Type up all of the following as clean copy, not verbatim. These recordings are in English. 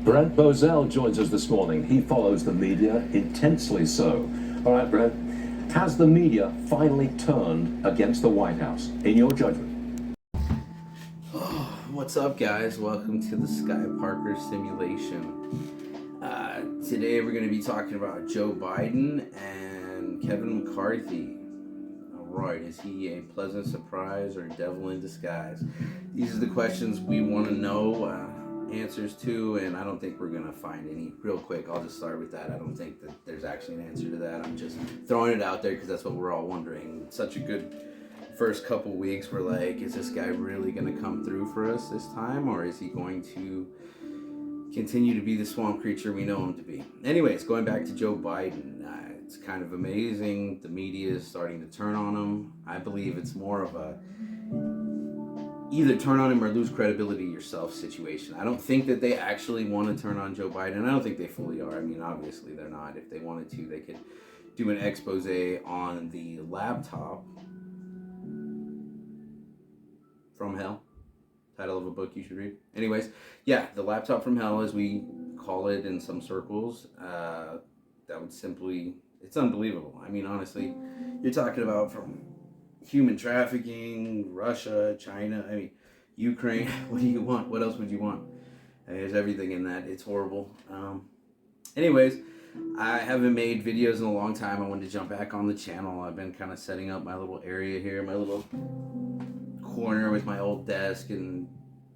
Brent Bozell joins us this morning. He follows the media intensely so. All right, Brent, has the media finally turned against the White House, in your judgment? What's up, guys? Welcome to the Sky Parker simulation. Today we're going to be talking about Joe Biden and Kevin McCarthy. Alright, is he a pleasant surprise or a devil in disguise? These are the questions we want to know answers to, and I don't think we're going to find any. Real quick, I'll just start with that. I don't think that there's actually an answer to that. I'm just throwing it out there because that's what we're all wondering. Such a good first couple weeks. We're like, is this guy really going to come through for us this time, or is he going to continue to be the swamp creature we know him to be? Anyways, going back to Joe Biden, it's kind of amazing. The media is starting to turn on him. I believe it's more of a either turn on him or lose credibility yourself situation. I don't think that they actually want to turn on Joe Biden. I don't think they fully are. I mean, obviously they're not. If they wanted to, they could do an expose on the laptop from hell. Title of a book you should read. Anyways, yeah, the laptop from hell, as we call it in some circles, that would simply, it's unbelievable. I mean, honestly, you're talking about from human trafficking, Russia, China, I mean, Ukraine. What do you want? What else would you want? There's everything in that. It's horrible. Anyways, I haven't made videos in a long time. I wanted to jump back on the channel. I've been kind of setting up my little area here, my little corner with my old desk and,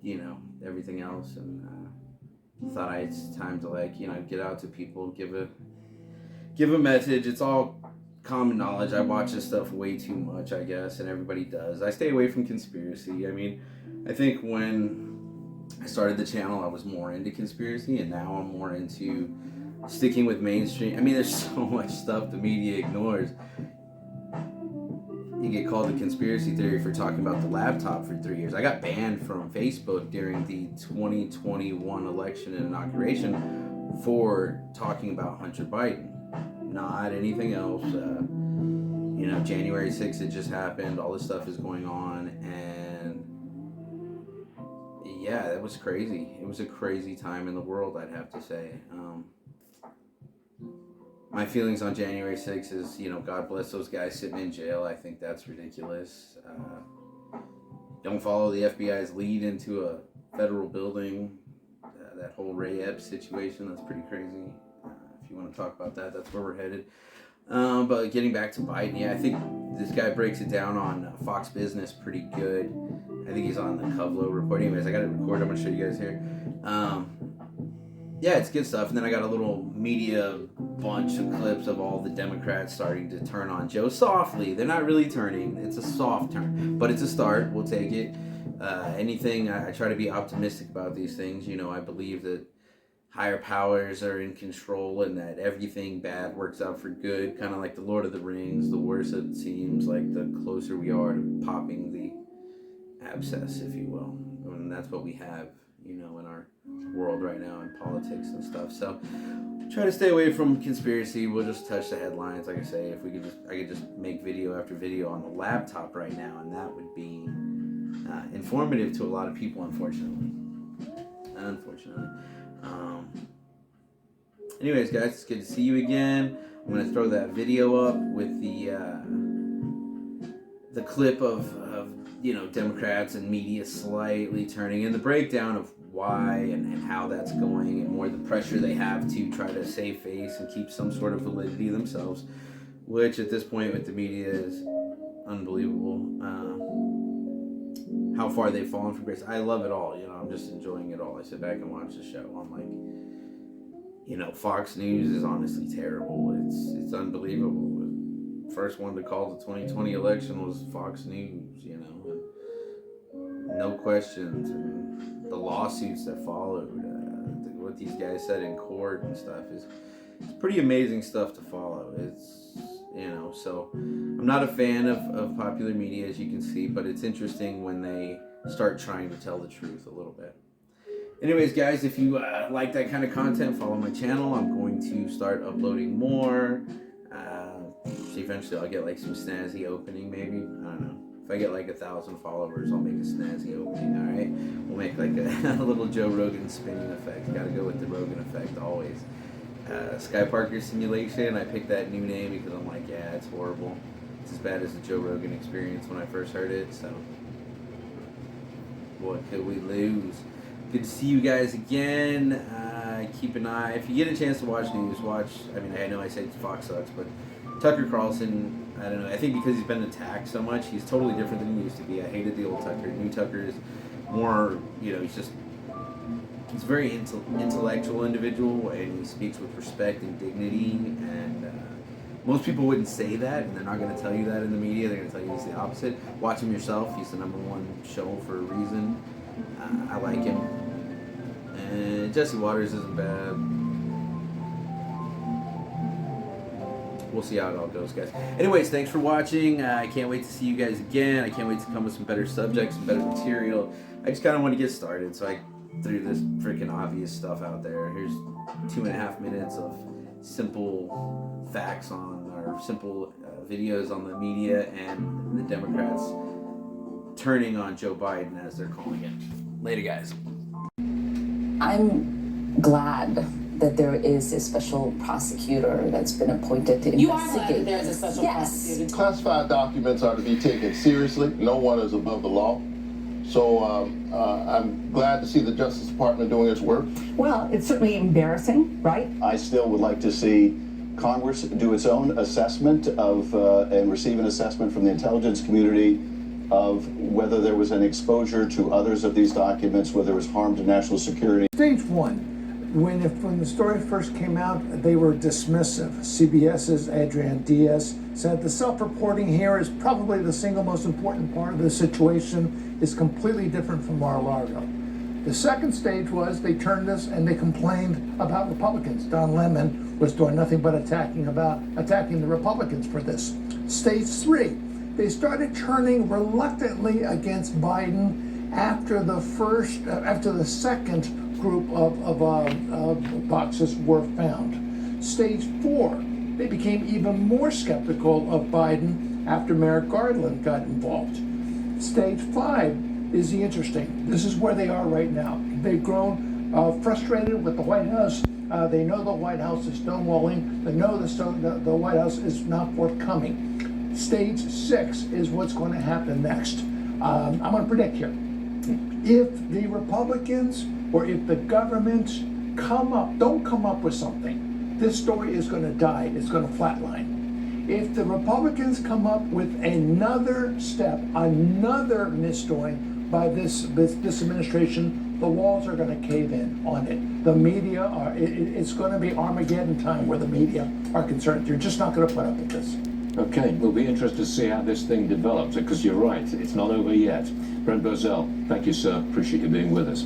you know, everything else. And thought it's time to, like, you know, get out to people, give a message. It's all common knowledge. I watch this stuff way too much, I guess, and everybody does. I stay away from conspiracy. I mean, I think when I started the channel, I was more into conspiracy, and now I'm more into sticking with mainstream. I mean, there's so much stuff the media ignores. You get called a conspiracy theory for talking about the laptop for 3 years. I got banned from Facebook during the 2021 election and inauguration for talking about Hunter Biden. Not anything else. You know, January 6th, it just happened. All this stuff is going on. And yeah, that was crazy. It was a crazy time in the world, I'd have to say. My feelings on January 6th is, you know, God bless those guys sitting in jail. I think that's ridiculous. Don't follow the FBI's lead into a federal building. That whole Ray Epps situation, that's pretty crazy. If you want to talk about that, that's where we're headed. But getting back to Biden, yeah, I think this guy breaks it down on Fox Business pretty good. I think he's on the Kovlo report. Anyways, I got it recorded. I'm going to show you guys here. Yeah, it's good stuff. And then I got a little media bunch of clips of all the Democrats starting to turn on Joe softly. They're not really turning. It's a soft turn. But it's a start. We'll take it. I try to be optimistic about these things. You know, I believe that higher powers are in control and that everything bad works out for good. Kind of like the Lord of the Rings. The worse it seems, like the closer we are to popping the abscess, if you will. And that's what we have, you know, in our world right now in politics and stuff. So try to stay away from conspiracy. We'll just touch the headlines. Like I say, if we could I could just make video after video on the laptop right now, and that would be informative to a lot of people, unfortunately. Anyways, guys, it's good to see you again. I'm going to throw that video up with the clip of you know, Democrats and media slightly turning, and the breakdown of why and how that's going, and more the pressure they have to try to save face and keep some sort of validity themselves, which at this point with the media is unbelievable. How far they've fallen from grace. I love it all. You know, I'm just enjoying it all. I sit back and watch the show. I'm like, you know, Fox News is honestly terrible. It's unbelievable. The first one to call the 2020 election was Fox News, you know, and no questions. And the lawsuits that followed, what these guys said in court and stuff it's pretty amazing stuff to follow. It's, you know, so I'm not a fan of popular media, as you can see, but it's interesting when they start trying to tell the truth a little bit. Anyways, guys, if you like that kind of content, follow my channel. I'm going to start uploading more. Eventually I'll get like some snazzy opening, maybe. I don't know. If I get like 1,000 followers, I'll make a snazzy opening, alright? We'll make like a little Joe Rogan spinning effect. Gotta go with the Rogan effect always. Sky Parker Simulation, I picked that new name because I'm like, yeah, it's horrible. It's as bad as the Joe Rogan Experience when I first heard it, so what could we lose? Good to see you guys again. Keep an eye. If you get a chance to watch news, I know I said Fox sucks, but Tucker Carlson, I don't know. I think because he's been attacked so much, he's totally different than he used to be. I hated the old Tucker. New Tucker is more, he's a very intellectual individual, and he speaks with respect and dignity, and most people wouldn't say that, and they're not going to tell you that in the media. They're going to tell you he's the opposite. Watch him yourself. He's the #1 show for a reason. I like him. And Jesse Waters isn't bad. We'll see how it all goes, guys. Anyways, thanks for watching. I can't wait to see you guys again. I can't wait to come with some better subjects, some better material. I just kind of want to get started, so I threw this freaking obvious stuff out there. Here's 2.5 minutes of simple facts simple videos on the media and the Democrats turning on Joe Biden, as they're calling it. Later, guys. I'm glad that there is a special prosecutor that's been appointed to investigate. You are glad that there's a special prosecutor. Classified documents are to be taken seriously. No one is above the law. So I'm glad to see the Justice Department doing its work. Well, it's certainly embarrassing, right? I still would like to see Congress do its own assessment of and receive an assessment from the intelligence community of whether there was an exposure to others of these documents, whether there was harm to national security. Stage one, when the story first came out, they were dismissive. CBS's Adrian Diaz said the self-reporting here is probably the single most important part of the situation. It's completely different from Mar-a-Lago. The second stage was they turned us and they complained about Republicans. Don Lemon was doing nothing but attacking the Republicans for this. Stage three, they started turning reluctantly against Biden after the second group of boxes were found. Stage four, they became even more skeptical of Biden after Merrick Garland got involved. Stage five is the interesting. This is where they are right now. They've grown frustrated with the White House. They know the White House is stonewalling. They know the White House is not forthcoming. Stage six is what's going to happen next. I'm going to predict here. If the Republicans or if the government don't come up with something, this story is going to die. It's going to flatline. If the Republicans come up with another step, another misdoing by this administration, the walls are going to cave in on it. The media it's going to be Armageddon time where the media are concerned. They're just not going to put up with this. Okay, we'll be interested to see how this thing develops, because you're right, it's not over yet. Brent Bozell, thank you, sir. Appreciate you being with us.